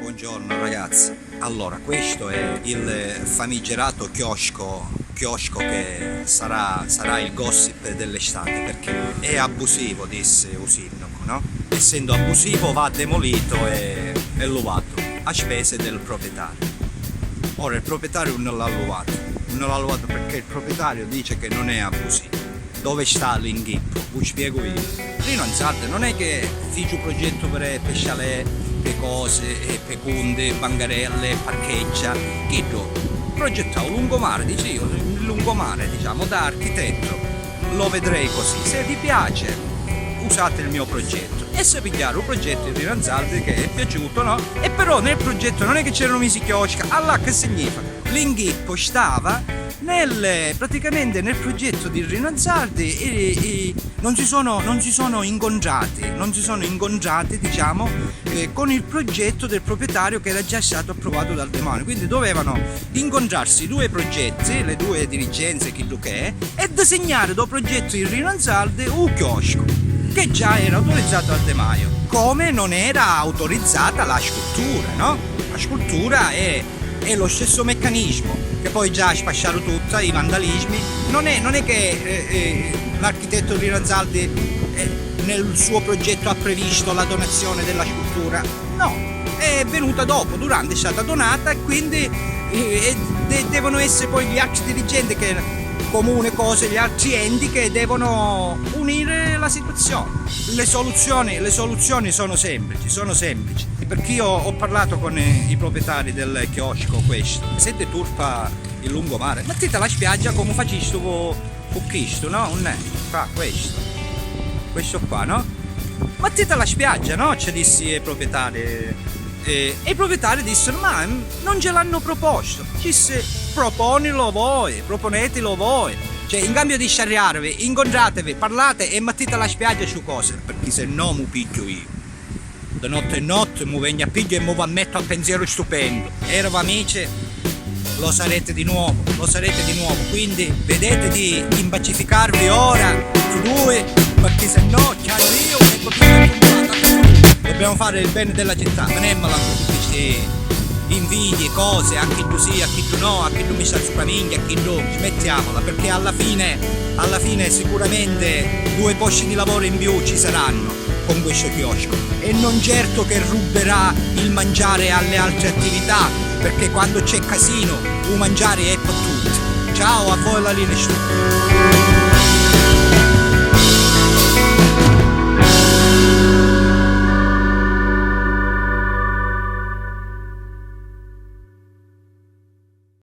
Buongiorno ragazzi, allora questo è il famigerato chiosco che sarà il gossip dell'estate, perché è abusivo, disse un sindaco, no? Essendo abusivo va demolito e luvato a spese del proprietario. Ora il proprietario non l'ha luvato perché il proprietario dice che non è abusivo. Dove sta l'inghippo? Vi spiego io. Rino Anzarde non è che fece un progetto per pesciare le cose, pecunde, bangarelle, parcheggia, che progettavo lungomare, dice io, il lungomare, diciamo, da architetto, lo vedrei così. Se vi piace, usate il mio progetto. E se pigliare un progetto di Rino Anzarde che è piaciuto, no? E però nel progetto non è che c'erano misi chiosca, allora che significa? L'inghippo stava praticamente nel progetto di Rino Anzarde e non si sono incontrati, diciamo, con il progetto del proprietario che era già stato approvato dal demanio. Quindi dovevano incontrarsi due progetti, le due dirigenze, chi lo che è, e disegnare do progetto di Rino Anzarde un chiosco che già era autorizzato dal demanio, come non era autorizzata la scultura, no? La scultura è lo stesso meccanismo, che poi già spacciato tutta, i vandalismi. Non è che l'architetto Rino Anzarde nel suo progetto ha previsto la donazione della scultura, no, è venuta dopo, durante è stata donata, e quindi devono essere poi gli altri dirigenti, che comune cose, gli altri enti che devono unire la situazione. Le soluzioni sono semplici, perché io ho parlato con i proprietari del chiosco questo. Siete turpa il lungomare, mettete la spiaggia come faccisto con Cristo, no? Non è, fa questo qua, no? Mettete la spiaggia, no? Ci dissi ai proprietari. E i proprietari dissero: ma non ce l'hanno proposto. Disse: proponetelo voi. Cioè, in cambio di sciarriarvi, incontratevi, parlate e mettete la spiaggia su cose, perché se no mi piglio io. Da notte e notte mi vengo a piglio e mi va a mettere al pensiero stupendo. Erano amici, lo sarete di nuovo. Quindi vedete di impacificarvi ora su lui, perché se no ci arrivo e dobbiamo fare il bene della città. Non è male con queste invidie, cose, a chi tu sì, a chi tu no, a chi tu mi sta sopra minchia, a chi tu, smettiamola, perché alla fine sicuramente due posti di lavoro in più ci saranno con questo chiosco, e non certo che ruberà il mangiare alle altre attività, perché quando c'è casino il mangiare è per tutti. Ciao, a voi la linea.